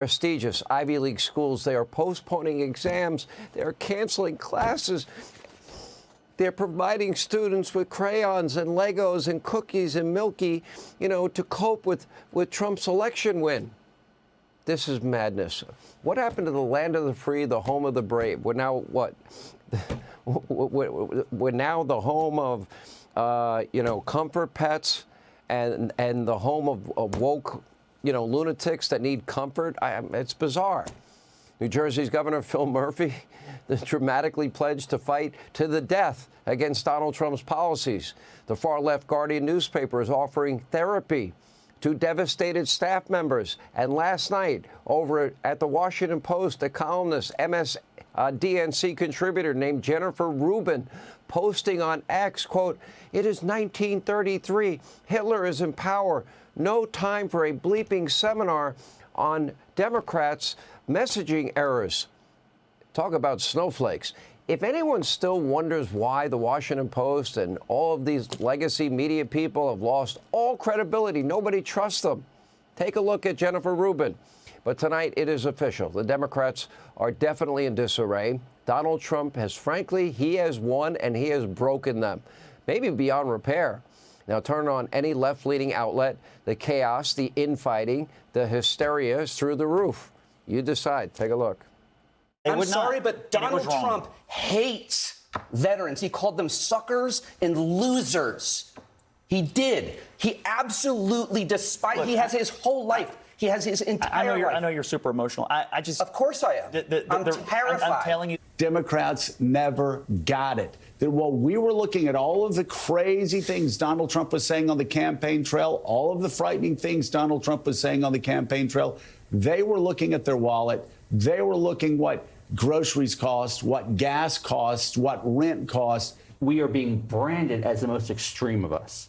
Prestigious Ivy League schools, they are postponing exams, they are canceling classes, they're providing students with crayons and Legos and cookies and Milky, to cope with Trump's election win. This is madness. What happened to the land of the free, the home of the brave? We're now what? We're now the home of, comfort pets and the home of woke, lunatics that need comfort. It's bizarre. New Jersey's Governor Phil Murphy dramatically pledged to fight to the death against Donald Trump's policies. The far-left Guardian newspaper is offering therapy to devastated staff members. And last night, over at the Washington Post, a columnist, MSDNC contributor named Jennifer Rubin, posting on X, quote, "It is 1933. Hitler is in power. No time for a bleeping seminar on Democrats' messaging errors." Talk about snowflakes. If anyone still wonders why the Washington Post and all of these legacy media people have lost all credibility, nobody trusts them, take a look at Jennifer Rubin. But tonight it is official. The Democrats are definitely in disarray. Donald Trump has, frankly, he has won and he has broken them, maybe beyond repair. Now turn on any left-leaning outlet. The chaos, the infighting, the hysteria is through the roof. You decide. Take a look. I'm sorry, but Donald Trump hates veterans. He called them suckers and losers. He did. He absolutely, despite, he has his whole life. He has his entire life. I know you're super emotional. I just... Of course I am. I'm terrified. I'm telling you. Democrats never got it. That while we were looking at all of the crazy things Donald Trump was saying on the campaign trail, all of the frightening things Donald Trump was saying on the campaign trail, they were looking at their wallet. They were looking what groceries cost, what gas costs, what rent costs. We are being branded as the most extreme of us.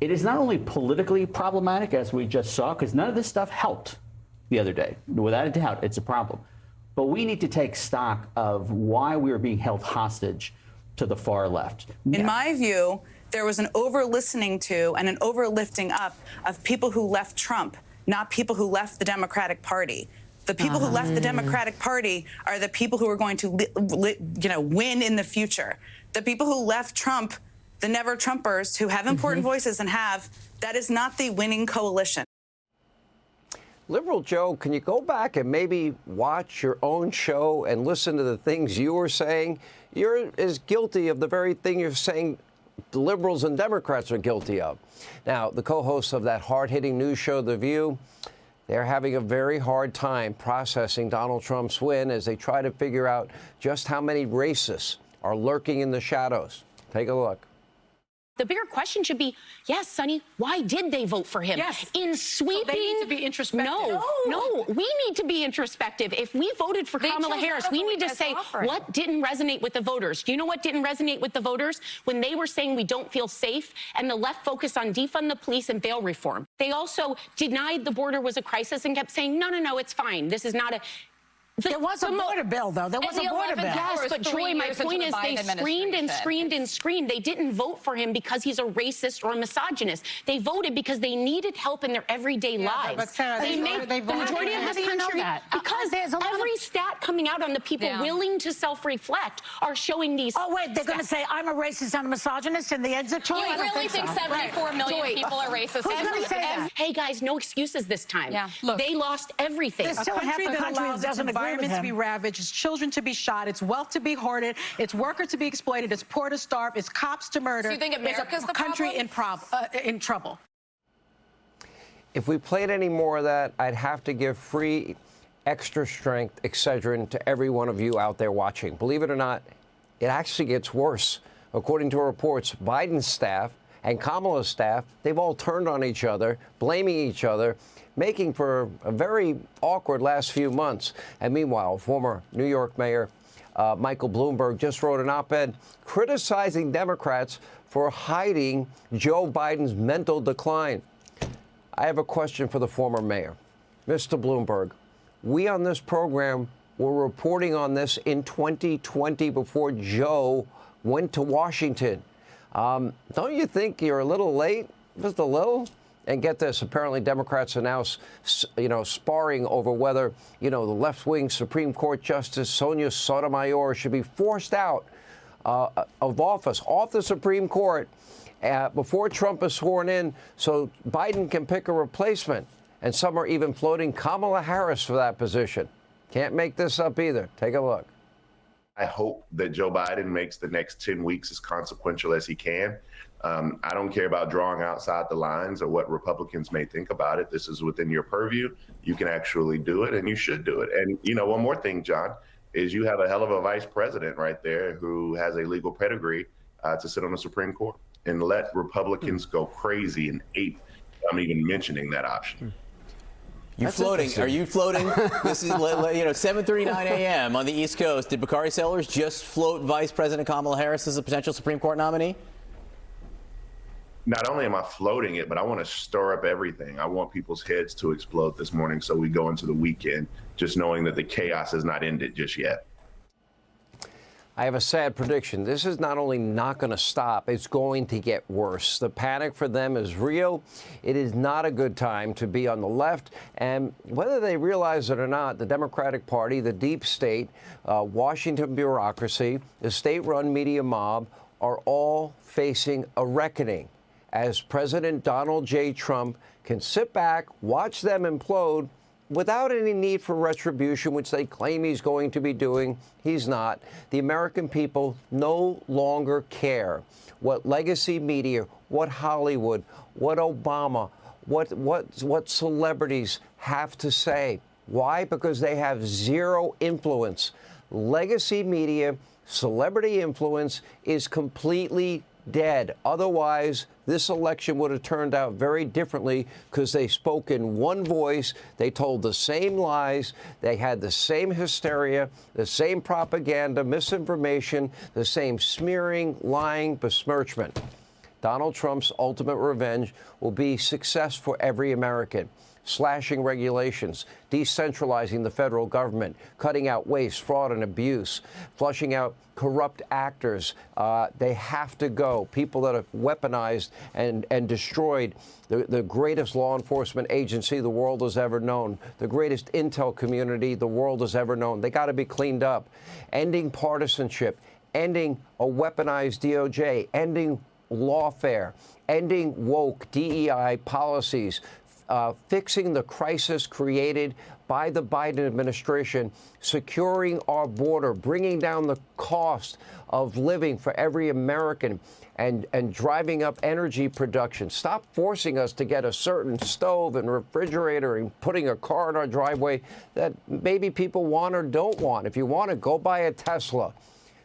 It is not only politically problematic, as we just saw, because none of this stuff helped the other day. Without a doubt, it's a problem. But we need to take stock of why we are being held hostage to the far left. In my view, there was an over-listening to and an over-lifting up of people who left Trump, not people who left the Democratic Party. The people who left the Democratic Party are the people who are going to, win in the future. The people who left Trump, the never Trumpers who have important voices that is not the winning coalition. Liberal Joe, can you go back and maybe watch your own show and listen to the things you were saying? You're as guilty of the very thing you're saying the liberals and Democrats are guilty of. Now, the co-hosts of that hard-hitting news show, The View, they're having a very hard time processing Donald Trump's win as they try to figure out just how many racists are lurking in the shadows. Take a look. The bigger question should be, yes, Sonny, why did they vote for him? Yes. In sweeping... So they need to be introspective. No, we need to be introspective. If we voted for Kamala Harris, we need to say what didn't resonate with the voters. Do you know what didn't resonate with the voters? When they were saying we don't feel safe and the left focused on defund the police and bail reform. They also denied the border was a crisis and kept saying, no, it's fine. This is not a... There was a border bill, though. There was a border bill. Yes, but Joy, my point is they screamed and screamed and screamed. They didn't vote for him because he's a racist or a misogynist. They voted because they needed help in their everyday lives. But Sarah, the majority of this country, because every stat coming out on the people willing to self-reflect are showing these. Oh, wait, they're going to say I'm a racist and a misogynist in the exit poll? You really think 74 million people are racist? Who's going to say that? Hey, guys, no excuses this time. Yeah. Look, they lost everything. There's still half the country that doesn't agree with him. To be ravaged, its children to be shot, its wealth to be hoarded, its workers to be exploited, its poor to starve, its cops to murder. So you think America's the country problem? in trouble? If we played any more of that, I'd have to give free extra strength Excedrin to every one of you out there watching. Believe it or not, it actually gets worse. According to reports, Biden's staff and Kamala's staff, they've all turned on each other, blaming each other, making for a very awkward last few months. And meanwhile, former New York Mayor Michael Bloomberg just wrote an op-ed criticizing Democrats for hiding Joe Biden's mental decline. I have a question for the former mayor. Mr. Bloomberg, we on this program were reporting on this in 2020 before Joe went to Washington. Don't you think you're a little late? Just a little? And get this, apparently Democrats are now, sparring over whether, the left-wing Supreme Court Justice Sonia Sotomayor should be forced out of office, off the Supreme Court, before Trump is sworn in, so Biden can pick a replacement. And some are even floating Kamala Harris for that position. Can't make this up either. Take a look. I hope that Joe Biden makes the next 10 weeks as consequential as he can. I don't care about drawing outside the lines or what Republicans may think about it. This is within your purview. You can actually do it, and you should do it. And, one more thing, John, is you have a hell of a vice president right there who has a legal pedigree to sit on the Supreme Court. And let Republicans go crazy and ape. I'm even mentioning that option. You floating? Are you floating? This is 7:39 a.m. on the East Coast. Did Bakari Sellers just float Vice President Kamala Harris as a potential Supreme Court nominee? Not only am I floating it, but I want to stir up everything. I want people's heads to explode this morning, so we go into the weekend just knowing that the chaos has not ended just yet. I have a sad prediction. This is not only not going to stop, it's going to get worse. The panic for them is real. It is not a good time to be on the left. And whether they realize it or not, the Democratic Party, the deep state, Washington bureaucracy, the state-run media mob are all facing a reckoning as President Donald J. Trump can sit back, watch them implode, without any need for retribution, which they claim he's going to be doing. He's not. The American people no longer care what legacy media, what Hollywood, what Obama, what celebrities have to say. Why? Because they have zero influence. Legacy media, celebrity influence is completely dead. Otherwise, this election would have turned out very differently because they spoke in one voice. They told the same lies. They had the same hysteria, the same propaganda, misinformation, the same smearing, lying, besmirchment. Donald Trump's ultimate revenge will be success for every American. Slashing regulations, decentralizing the federal government, cutting out waste, fraud, and abuse, flushing out corrupt actors. They have to go. People that have weaponized and destroyed the greatest law enforcement agency the world has ever known, the greatest intel community the world has ever known. They got to be cleaned up. Ending partisanship, ending a weaponized DOJ, ending lawfare, ending woke DEI policies, fixing the crisis created by the Biden administration, securing our border, bringing down the cost of living for every American, and driving up energy production. Stop forcing us to get a certain stove and refrigerator and putting a car in our driveway that maybe people want or don't want. If you want to, go buy a Tesla.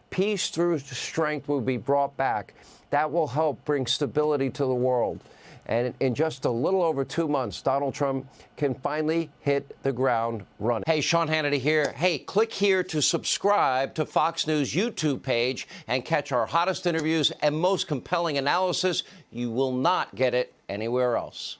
Peace through strength will be brought back. That will help bring stability to the world. And in just a little over 2 months, Donald Trump can finally hit the ground running. Hey, Sean Hannity here. Hey, click here to subscribe to Fox News YouTube page and catch our hottest interviews and most compelling analysis. You will not get it anywhere else.